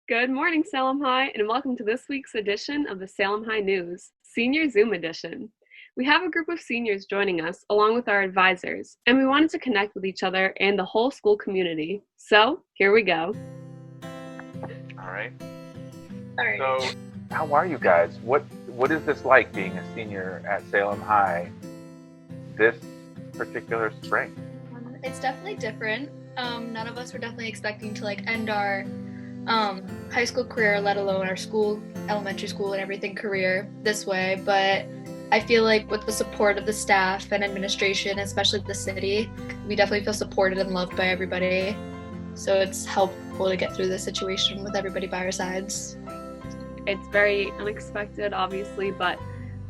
Good morning, Salem High, and welcome to this week's edition of the Salem High News, Senior Zoom Edition. We have a group of seniors joining us along with our advisors, and we wanted to connect with each other and the whole school community. So, here we go. All right. All right. So, how are you guys? What is this like being a senior at Salem High this particular spring? It's definitely different. None of us were definitely expecting to end our high school career, let alone our school, elementary school and everything career this way. But I feel like with the support of the staff and administration, especially the city, we definitely feel supported and loved by everybody. So it's helpful to get through this situation with everybody by our sides. It's very unexpected, obviously, but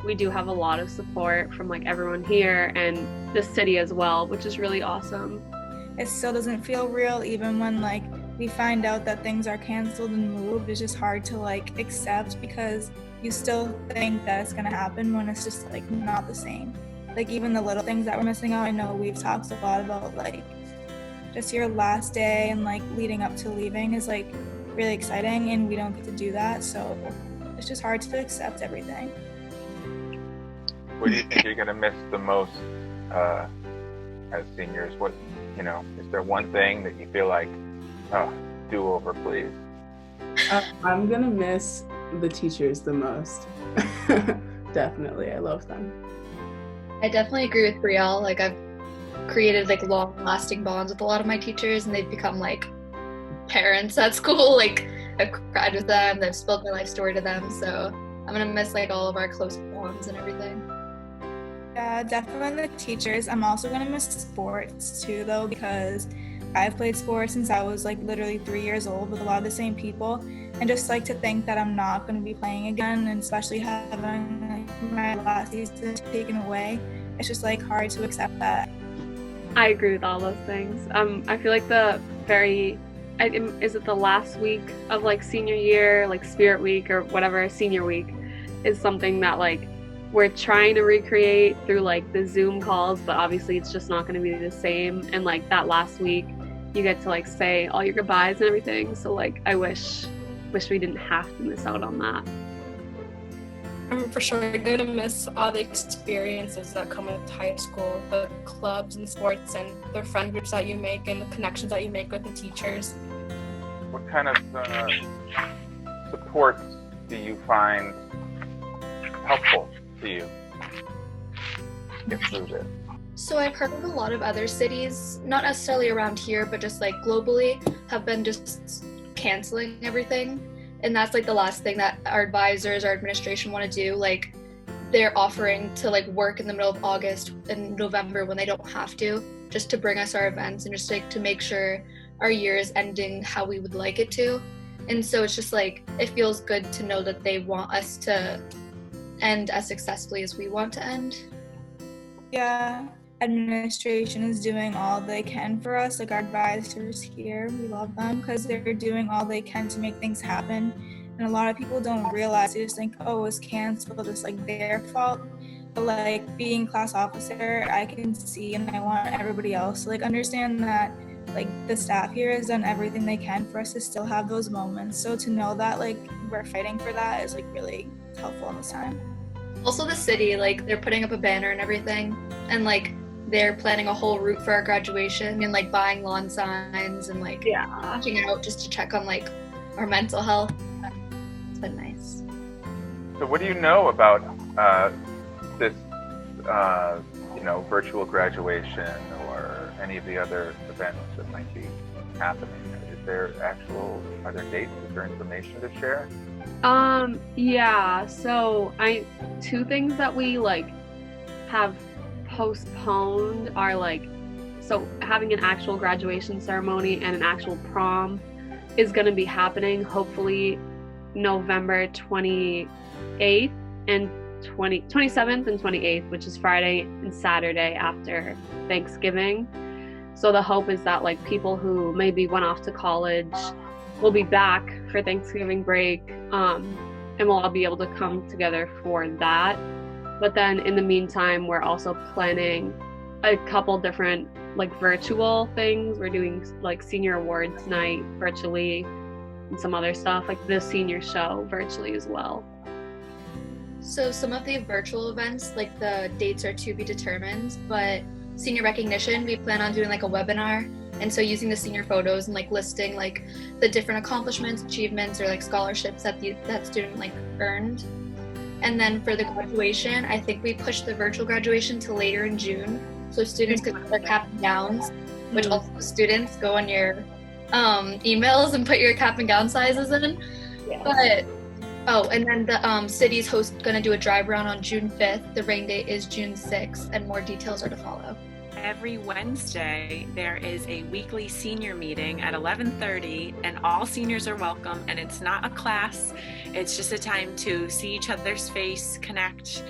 we do have a lot of support from everyone here and the city as well, which is really awesome. It still doesn't feel real, even when we find out that things are canceled and moved. It's just hard to accept because you still think that it's gonna happen when it's just not the same. Even the little things that we're missing out. I know we've talked a lot about just your last day and leading up to leaving is really exciting, and we don't get to do that, so it's just hard to accept everything. What do you think you're gonna miss the most as seniors? Is there one thing that you feel like, oh, do over, please? I'm gonna miss the teachers the most. Definitely, I love them. I definitely agree with Brielle. I've created long-lasting bonds with a lot of my teachers, and they've become parents at school. I've cried with them, I've spilled my life story to them, so I'm gonna miss all of our close bonds and everything. Yeah, definitely the teachers. I'm also gonna miss sports too, though, because I've played sports since I was literally 3 years old with a lot of the same people, and just to think that I'm not going to be playing again, and especially having my last season taken away, it's just hard to accept that. I agree with all those things. I feel is it the last week of senior year, Spirit Week or whatever, Senior Week, is something that we're trying to recreate through the Zoom calls, but obviously it's just not going to be the same. And that last week, you get to say all your goodbyes and everything. So I wish we didn't have to miss out on that. I'm for sure gonna miss all the experiences that come with high school, the clubs and sports and the friend groups that you make and the connections that you make with the teachers. What kind of support do you find helpful to you to get through this? So I've heard of a lot of other cities, not necessarily around here, but just globally, have been just canceling everything. And that's the last thing that our advisors, our administration want to do. They're offering to work in the middle of August and November when they don't have to, just to bring us our events and just to make sure our year is ending how we would like it to. And so it's just it feels good to know that they want us to end as successfully as we want to end. Yeah, administration is doing all they can for us. Our advisors here, we love them because they're doing all they can to make things happen. And a lot of people don't realize, they just think, oh, it's canceled, it's their fault. But being class officer, I can see, and I want everybody else to understand that the staff here has done everything they can for us to still have those moments. So to know that we're fighting for that is really helpful in this time. Also the city, they're putting up a banner and everything, and they're planning a whole route for our graduation and buying lawn signs and reaching out just to check on our mental health. It's been nice. So what do you know about this virtual graduation or any of the other events that might be happening? Are there dates? Is there information to share? Yeah, so two things that we have postponed are so having an actual graduation ceremony and an actual prom is going to be happening hopefully November 28th and 27th and 28th, which is Friday and Saturday after Thanksgiving. So the hope is that people who maybe went off to college will be back for Thanksgiving break, and we'll all be able to come together for that. But then in the meantime, we're also planning a couple different virtual things. We're doing senior awards night virtually, and some other stuff, like the senior show virtually as well. So some of the virtual events, like the dates are to be determined, but senior recognition, we plan on doing like a webinar. And so using the senior photos and like listing like the different accomplishments, achievements, or like scholarships that that student like earned. And then for the graduation, I think we pushed the virtual graduation to later in June, so students could put their cap and gowns, which also students go on your emails and put your cap and gown sizes in. Yeah. But and then the city's gonna do a drive around on June 5th. The rain date is June 6th, and more details are to follow. Every Wednesday, there is a weekly senior meeting at 11:30, and all seniors are welcome, and it's not a class. It's just a time to see each other's face, connect,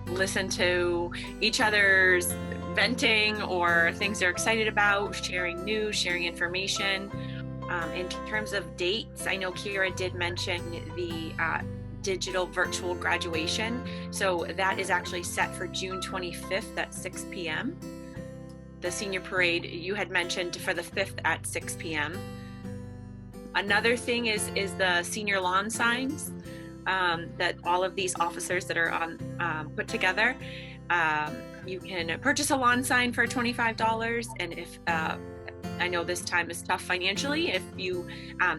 listen to each other's venting or things they're excited about, sharing news, sharing information. In terms of dates, I know Kira did mention the digital virtual graduation. So that is actually set for June 25th at 6 p.m. The senior parade you had mentioned for the 5th at 6 p.m. Another thing is the senior lawn signs that all of these officers that are on put together. You can purchase a lawn sign for $25, and if I know this time is tough financially. If you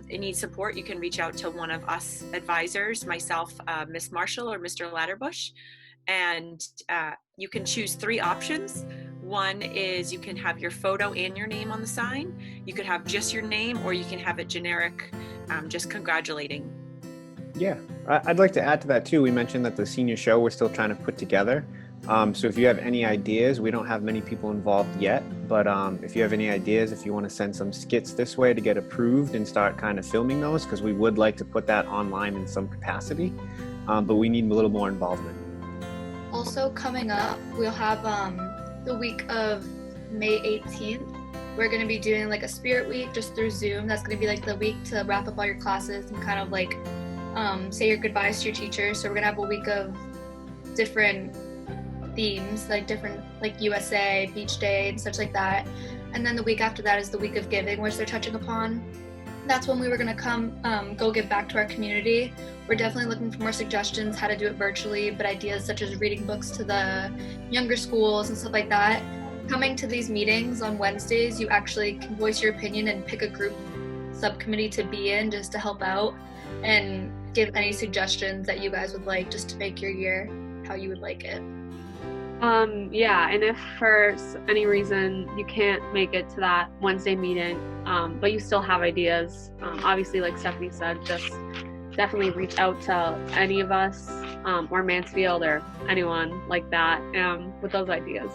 need support, you can reach out to one of us advisors, myself, Miss Marshall, or Mr. Ladderbush, and you can choose 3 options. One is you can have your photo and your name on the sign. You could have just your name, or you can have it generic, just congratulating. Yeah, I'd like to add to that too. We mentioned that the senior show we're still trying to put together. So if you have any ideas, we don't have many people involved yet, but if you have any ideas, if you want to send some skits this way to get approved and start kind of filming those, because we would like to put that online in some capacity, but we need a little more involvement. Also coming up, we'll have the week of May 18th. We're going to be doing like a spirit week just through Zoom. That's going to be like the week to wrap up all your classes and kind of like say your goodbyes to your teachers. So we're going to have a week of different themes, like different like USA, Beach Day, and such like that. And then the week after that is the week of giving, which they're touching upon. That's when we were going to go give back to our community. We're definitely looking for more suggestions how to do it virtually, but ideas such as reading books to the younger schools and stuff like that. Coming to these meetings on Wednesdays, you actually can voice your opinion and pick a group subcommittee to be in just to help out and give any suggestions that you guys would like just to make your year how you would like it. Yeah, and if for any reason you can't make it to that Wednesday meeting, but you still have ideas, obviously, like Stephanie said, just definitely reach out to any of us or Mansfield or anyone like that with those ideas.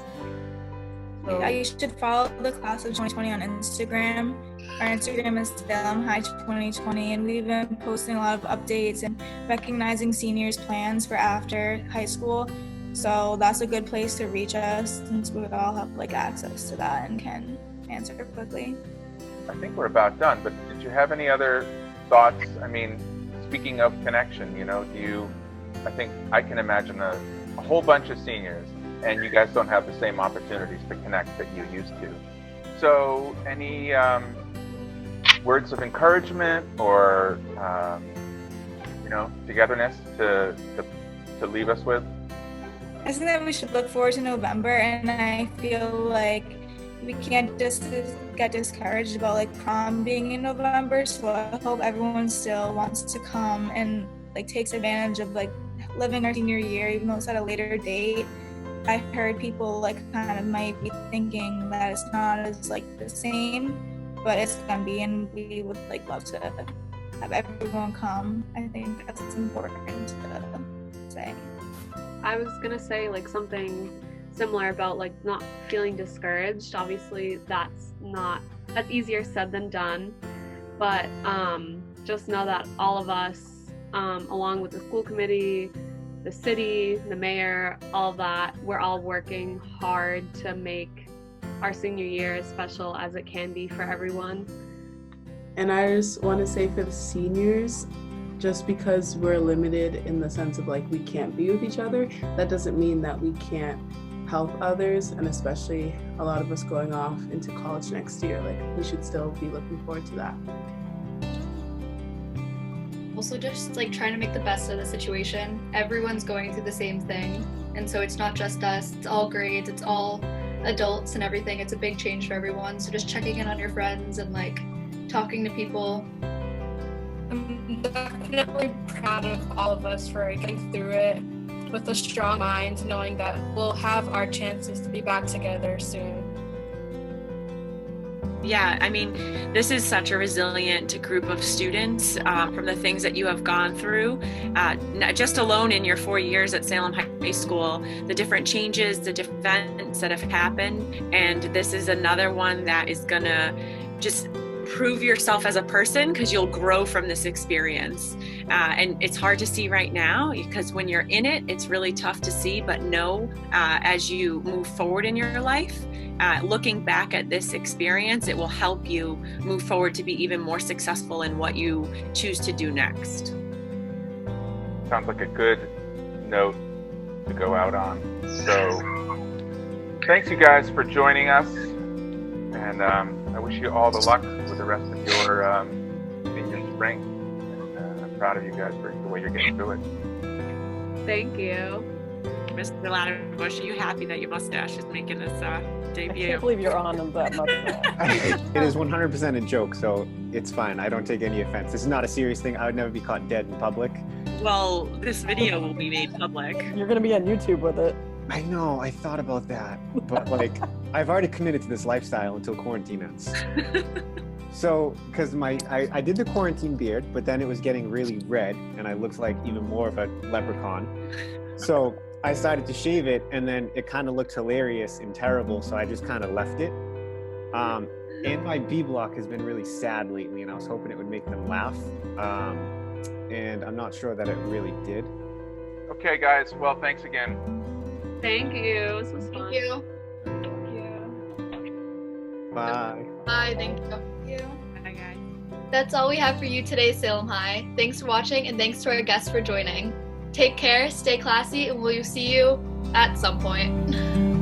Yeah, you should follow the class of 2020 on Instagram. Our Instagram is Salem High 2020, and we've been posting a lot of updates and recognizing seniors' plans for after high school. So that's a good place to reach us, since we all have like access to that and can answer quickly. I think we're about done, but did you have any other thoughts? I mean, speaking of connection, I think I can imagine a whole bunch of seniors, and you guys don't have the same opportunities to connect that you used to. So any words of encouragement or, togetherness to leave us with? I think that we should look forward to November, and I feel like we can't just get discouraged about like prom being in November, so I hope everyone still wants to come and like takes advantage of like living our senior year, even though it's at a later date. I heard people like kind of might be thinking that it's not as like the same, but it's gonna be, and we would like love to have everyone come. I think that's important to say. I was gonna say like something similar about like not feeling discouraged. Obviously that's easier said than done, but just know that all of us, along with the school committee, the city, the mayor, all that, we're all working hard to make our senior year as special as it can be for everyone. And I just want to say for the seniors, just because we're limited in the sense of like we can't be with each other, that doesn't mean that we can't help others, and especially a lot of us going off into college next year, like we should still be looking forward to that. also just like trying to make the best of the situation. Everyone's going through the same thing, and so it's not just us. It's all grades. It's all adults and everything. It's a big change for everyone. So just checking in on your friends and like talking to people. I'm definitely proud of all of us for getting through it with a strong mind, knowing that we'll have our chances to be back together soon. Yeah, I mean, this is such a resilient group of students from the things that you have gone through, not just alone in your 4 years at Salem High School, the different changes, the different events that have happened, and this is another one that is gonna just prove yourself as a person because you'll grow from this experience. And it's hard to see right now because when you're in it, it's really tough to see, but know as you move forward in your life, looking back at this experience, it will help you move forward to be even more successful in what you choose to do next. Sounds like a good note to go out on. So thanks you guys for joining us, and I wish you all the luck with the rest of your senior spring. And I'm proud of you guys for the way you're getting through it. Thank you. Mr. Latterbush, are you happy that your mustache is making this debut? I can't believe you're on him that much. It is 100% a joke, so it's fine. I don't take any offense. This is not a serious thing. I would never be caught dead in public. Well, this video will be made public. You're gonna be on YouTube with it. I know, I thought about that, but like, I've already committed to this lifestyle until quarantine ends. So, because I did the quarantine beard, but then it was getting really red, and I looked like even more of a leprechaun. So I decided to shave it, and then it kind of looked hilarious and terrible, so I just kind of left it. And my B block has been really sad lately, and I was hoping it would make them laugh. And I'm not sure that it really did. Okay, guys. Well, thanks again. Thank you. This was fun. Thank you. Bye. Bye. Thank you. Bye, guys. That's all we have for you today, Salem High. Thanks for watching, and thanks to our guests for joining. Take care, stay classy, and we'll see you at some point.